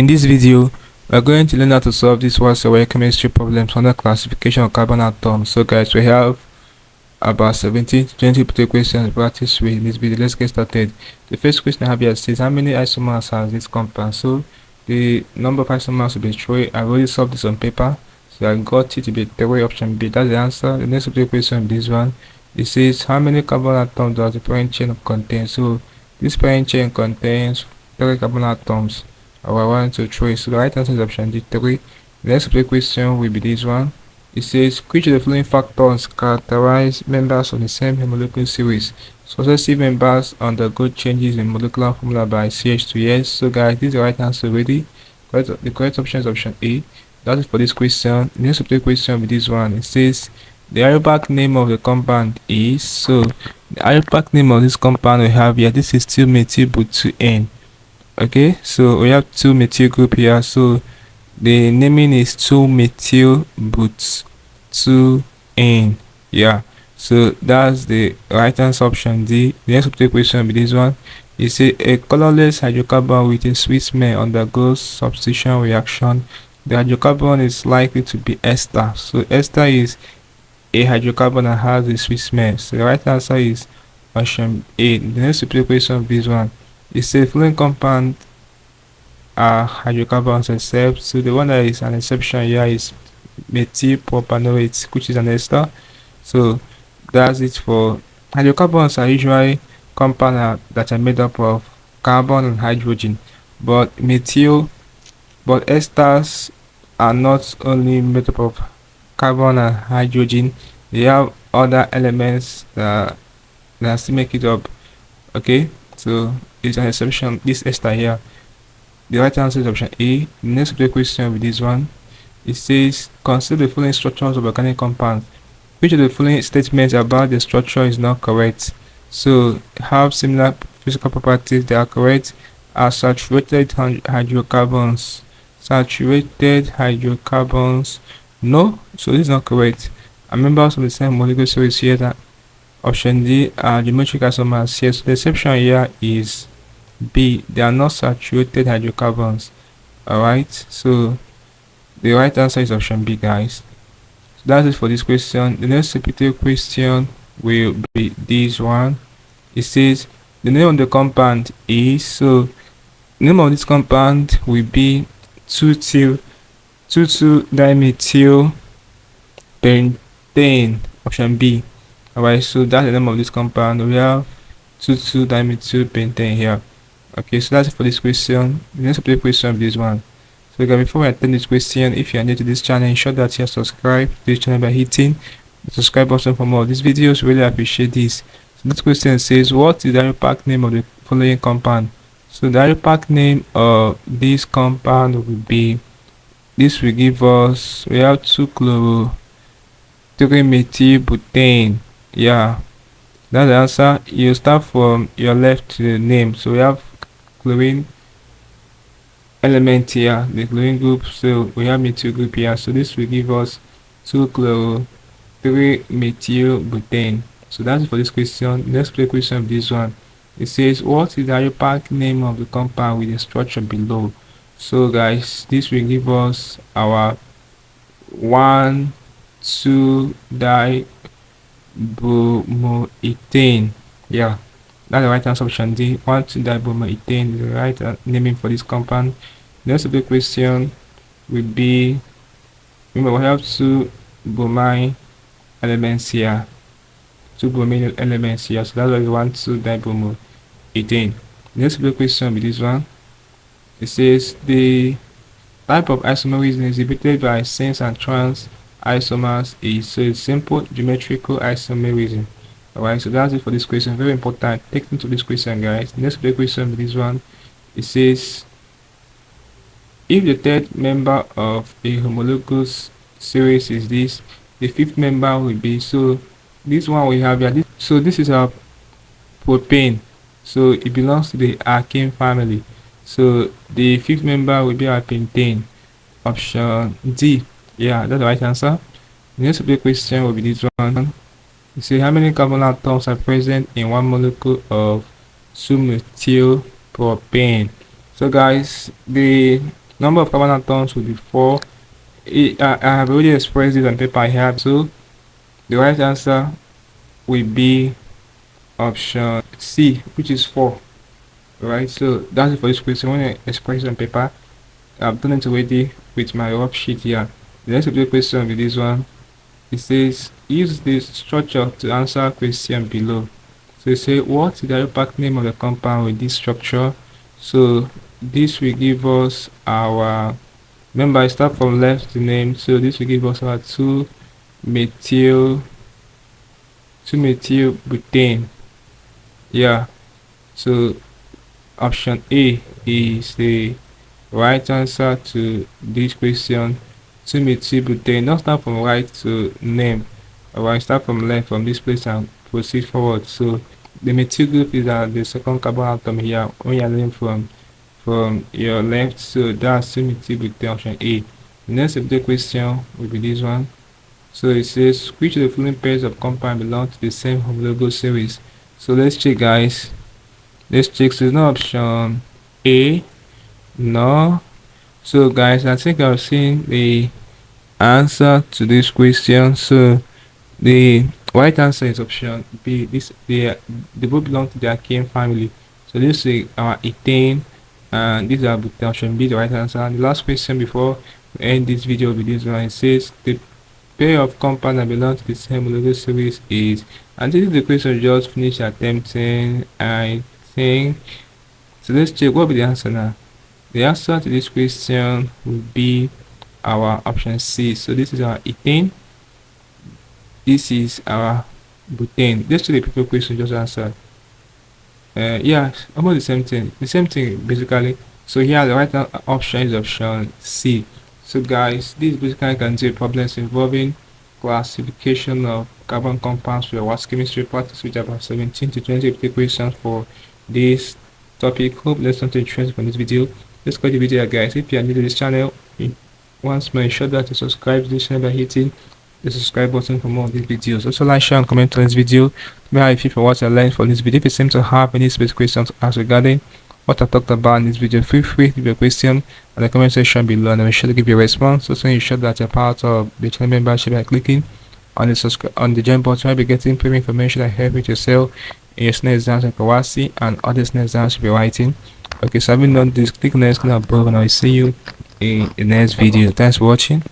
In this video, we are going to learn how to solve this WASSCE chemistry problems under classification of carbon atoms. So guys, we have about 17 to 20 potential questions to practice with in this video. Let's get started. The first question I have here says, how many isomers has this compound? So the number of isomers will be 3. I've already solved this on paper, so I got it to be 3, option B. That's the answer. The next potential question is this one. It says, how many carbon atoms does the parent chain contain? So this parent chain contains 3 carbon atoms. Our 1, 2, 3. So the right answer is option D, 3. The next question will be this one. It says, which of the following factors characterize members of the same molecular series? Successive members undergo changes in molecular formula by CH to S. So guys, this is the right answer already. The correct option is option A. That is for this question. The next question will be this one. It says, the IUPAC name of the compound is, so the IUPAC name of this compound we have here, this is 2-methyl-but-2-N. Okay, so we have 2 methyl group here, so the naming is 2-methyl-but-2-N. yeah, so that's the right answer, option D. The next question will be this one. It says, a colorless hydrocarbon with a sweet smell undergoes substitution reaction. The hydrocarbon is likely to be ester. So ester is a hydrocarbon that has a sweet smell. So the right answer is option A. The next question will be this one. It says following compound are hydrocarbons except, so the one that is an exception here is methylpropanoate, which is an ester. So that's it for hydrocarbons. Are usually compounds that are made up of carbon and hydrogen, but esters are not only made up of carbon and hydrogen. They have other elements that still make it up. Okay, so it's an exception, this ester here. The right answer is option A. The next question with this one. It says, consider the following structures of organic compounds. Which of the following statements about the structure is not correct? So have similar physical properties that are correct are saturated hydrocarbons. Saturated hydrocarbons, no, so this is not correct. And members of the same molecular series here, that option D are geometric isomers here. So the exception here is B, they are not saturated hydrocarbons. Alright, so the right answer is option B, guys. So that's it for this question. The next question will be this one. It says the name of the compound is, so the name of this compound will be 2,2-dimethyl pentane, option B. Alright, so that's the name of this compound. We have 2,2-dimethyl pentane here. Okay, so that's it for this question. The next question is this one. So guys, before I attend this question, if you are new to this channel, ensure that you are subscribed to this channel by hitting the subscribe button for more of these videos. Really appreciate this. So this question says, what is the IUPAC name of the following compound? So the IUPAC name of this compound will be, this will give us, we have 2-chloro-3-methylbutane. yeah, that's the answer. You start from your left to the name. So we have chlorine element here, the chlorine group, so we have methyl group here, so this will give us 2-chloro-3-methylbutane. So that's it for this question. Next question of this one. It says, what is the IUPAC name of the compound with the structure below? So guys, this will give us our 1,2-dibromethane. yeah, that's the right answer, option D. 1,2-dibromethane is the right naming for this compound. Next question will be, remember we have 2 bromine elements here. 2 bromine elements here, so that's why we want 2-dibromethane. Next question will be this one. It says the type of isomerism exhibited by cis and trans isomers is, so it's simple geometrical isomerism. Alright, so that's it for this question. Very important. Take into this question, guys. The next question is this one. It says, if the third member of a homologous series is this, the fifth member will be, so this one we have here. So this is our propane. So it belongs to the alkene family. So the fifth member will be our pentane. Option D. Yeah, that's the right answer. The next question will be this one. You see how many carbon atoms are present in one molecule of 2-methyl propane. So guys, the Number of carbon atoms will be 4. I have already expressed this on paper here, so the right answer will be option C, which is 4. Alright, so that's it for this question. When I express it on paper, I've done it already with my rough sheet here. The next question with this one, it says use this structure to answer question below. So you say what is the impact name of the compound with this structure? So this will give us our, remember I start from left to name, so this will give us our 2-methyl butane. Yeah, so option A is the right answer to this question. 2-methyl butane. Not start from right to name. Alright, start from left from this place and proceed forward. So the methyl group is the second carbon atom here when you are learning from your left. So that's 2-methyl butane, option A. The next question will be this one. So it says which of the following pairs of compound belong to the same homologous series? So let's check, guys. Let's check. So it's not option A. No. So guys, I think I've seen the answer to this question. So the right answer is option B. They both belong to the alkane family. So this is our ethane, and these are butane. Option B, the right answer. And the last question before we end this video with this one, it says the pair of compounds that belong to the same homologous series is, and this is the question we just finished attempting, I think. So let's check what will be the answer now. The answer to this question will be our option C. So this is our ethane, this is our butane. Let's check the previous question just answered. Yeah, almost the same thing basically. So here the right option is option C. So guys, this basically can be problems involving classification of carbon compounds for WASSCE chemistry practice, which about 17 to 20 questions for this topic. Hope there's something interesting from this video. Let's go to the video, guys. If you are new to this channel, once more ensure that you subscribe to this channel by hitting the subscribe button for more of these videos. Also like, share and comment on this video. May I feel for what I learned from this video. If you seem to have any specific questions to ask regarding what I talked about in this video, feel free to leave your question in the comment section below, and I'll be sure to give you a response. Also ensure that you're part of the channel membership by clicking on the join button. I'll be getting premium information that help with yourself in your SNE exams like WASSCE and other SNE exams you'll be writing. Okay, so having done this, click on the screen above and I'll see you in the next video. Thanks for watching.